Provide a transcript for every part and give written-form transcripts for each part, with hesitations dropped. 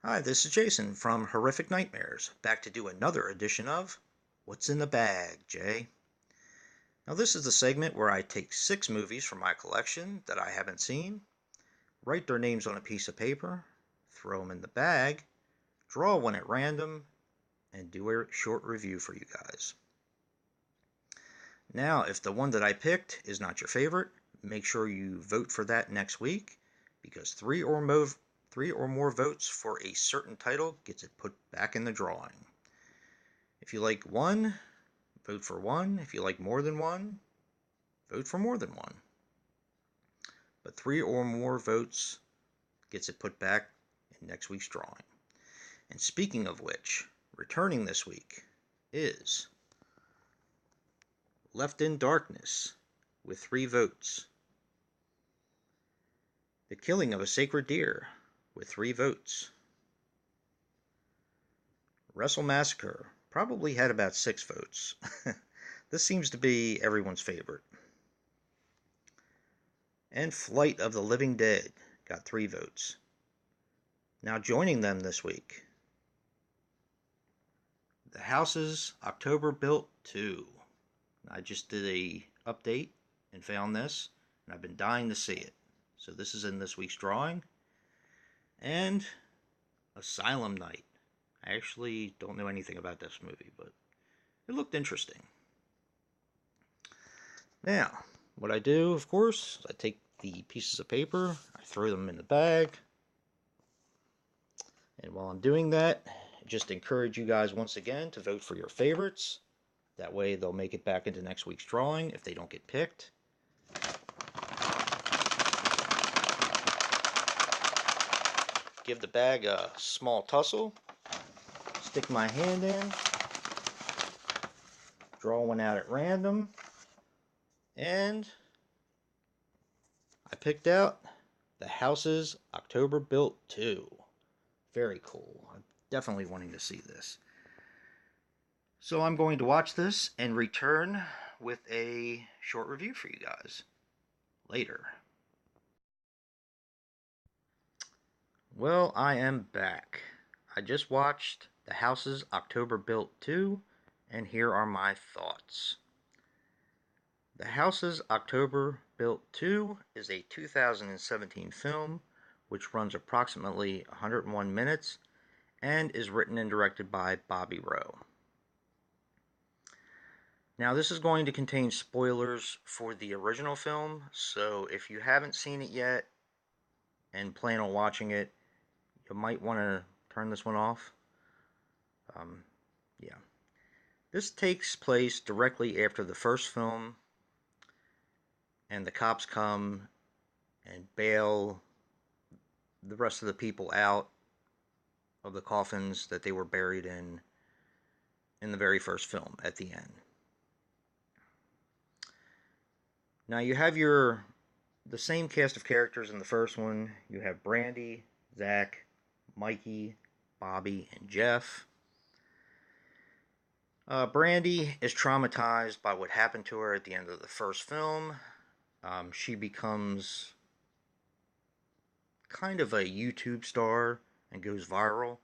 Hi, this is Jason from Horrific Nightmares, back to do another edition of What's in the Bag, Jay? Now, this is the segment where I take 6 movies from my collection that I haven't seen, write their names on a piece of paper, throw them in the bag, draw one at random, and do a short review for you guys. Now, if the one that I picked is not your favorite, make sure you vote for that next week, because 3 or more votes for a certain title gets it put back in the drawing. If you like one, vote for one. If you like more than one, vote for more than one. But 3 or more votes gets it put back in next week's drawing. And speaking of which, returning this week is Left in Darkness with 3 votes. The Killing of a Sacred Deer with 3 votes. Wrestle Massacre probably had about 6 votes. This seems to be everyone's favorite. And Flight of the Living Dead got 3 votes. Now joining them this week, The Houses October Built 2. I just did a update and found this, and I've been dying to see it. So this is in this week's drawing. And Asylum Night. I actually don't know anything about this movie, but it looked interesting. Now, what I do, of course, I take the pieces of paper, I throw them in the bag, and while I'm doing that, I just encourage you guys once again to vote for your favorites. That way they'll make it back into next week's drawing if they don't get picked. Give the bag a small tussle. Stick my hand in. Draw one out at random. And I picked out The Houses October Built 2. Very cool. I'm definitely wanting to see this. So I'm going to watch this and return with a short review for you guys later. Well, I am back. I just watched The Houses October Built 2, and here are my thoughts. The Houses October Built 2 is a 2017 film which runs approximately 101 minutes and is written and directed by Bobby Rowe. Now, this is going to contain spoilers for the original film, so if you haven't seen it yet and plan on watching it, you might want to turn this one off. Yeah. This takes place directly after the first film, and the cops come and bail the rest of the people out of the coffins that they were buried in the very first film at the end. Now you have the same cast of characters in the first one. You have Brandy, Zach, Mikey, Bobby, and Jeff. Brandy is traumatized by what happened to her at the end of the first film. She becomes kind of a YouTube star and goes viral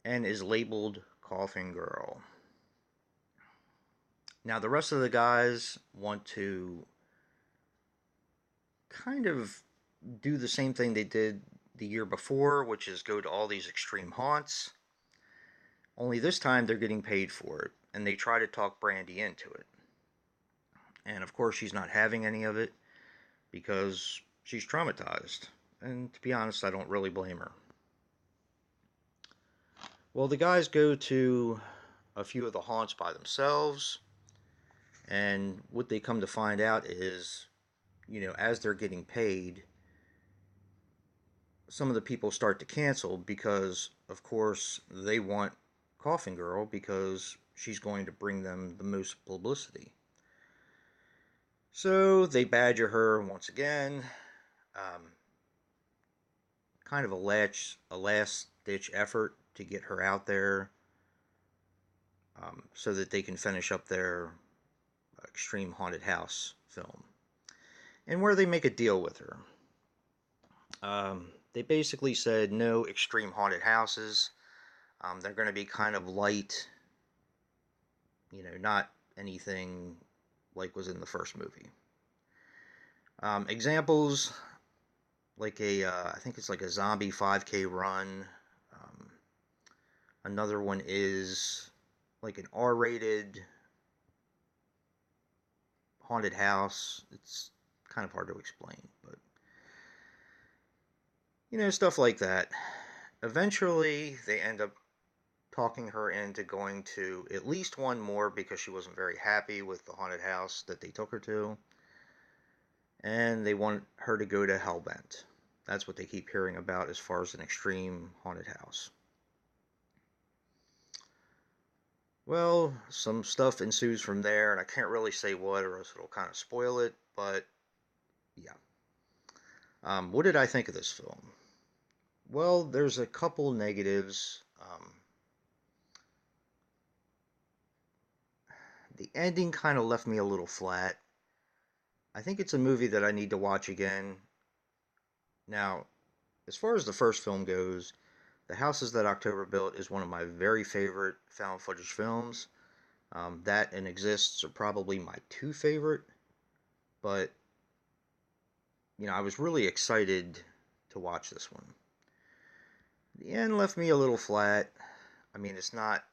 and is labeled Coffin Girl. Now the rest of the guys want to kind of do the same thing they did the year before, which is go to all these extreme haunts. Only this time they're getting paid for it, and they try to talk Brandy into it. And of course she's not having any of it because she's traumatized. And to be honest, I don't really blame her. Well, the guys go to a few of the haunts by themselves, and what they come to find out is, as they're getting paid, some of the people start to cancel because, of course, they want Coffin Girl because she's going to bring them the most publicity. So they badger her once again. Um, Kind of a last ditch effort to get her out there, so that they can finish up their Extreme Haunted House film, and where they make a deal with her. They basically said no extreme haunted houses. They're going to be kind of light, not anything like was in the first movie. Examples like I think it's like a zombie 5K run. Um, Another one is like an R-rated haunted house. It's kind of hard to explain, but stuff like that. Eventually, they end up talking her into going to at least one more because she wasn't very happy with the haunted house that they took her to. And they want her to go to Hellbent. That's what they keep hearing about as far as an extreme haunted house. Well, some stuff ensues from there, and I can't really say what, or else it'll kind of spoil it, but yeah. What did I think of this film? Well, there's a couple negatives. The ending kind of left me a little flat. I think it's a movie that I need to watch again. Now, as far as the first film goes, The Houses That October Built is one of my very favorite found footage films. That and Exists are probably my two favorite, but I was really excited to watch this one. The end left me a little flat. I mean, it's not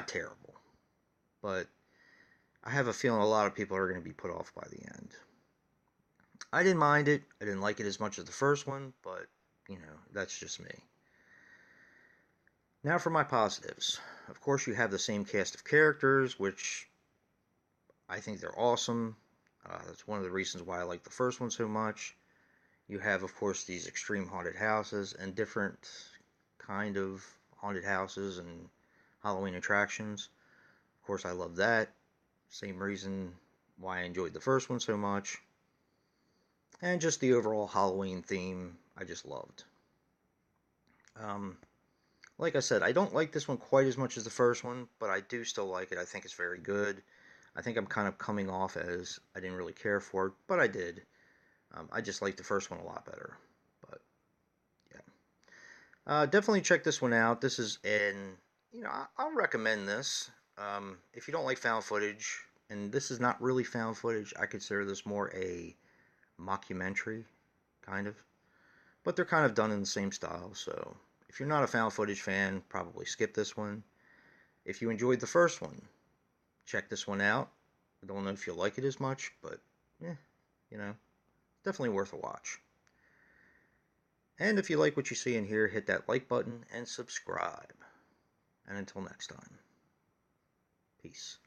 terrible, but I have a feeling a lot of people are going to be put off by the end. I didn't mind it. I didn't like it as much as the first one, but that's just me. Now for my positives. Of course, you have the same cast of characters, which I think they're awesome. That's one of the reasons why I like the first one so much. You have, of course, these extreme haunted houses and different kind of haunted houses and Halloween attractions. Of course, I love that. Same reason why I enjoyed the first one so much. And just the overall Halloween theme, I just loved. Um, like I said, I don't like this one quite as much as the first one, but I do still like it. I think it's very good. I think I'm kind of coming off as I didn't really care for it, but I did. I just liked the first one a lot better. But yeah, definitely check this one out. This is I'll recommend this. If you don't like found footage, and this is not really found footage, I consider this more a mockumentary, kind of. But they're kind of done in the same style, so if you're not a found footage fan, probably skip this one. If you enjoyed the first one, check this one out. I don't know if you'll like it as much, but yeah, definitely worth a watch. And if you like what you see in here, hit that like button and subscribe. And until next time, peace.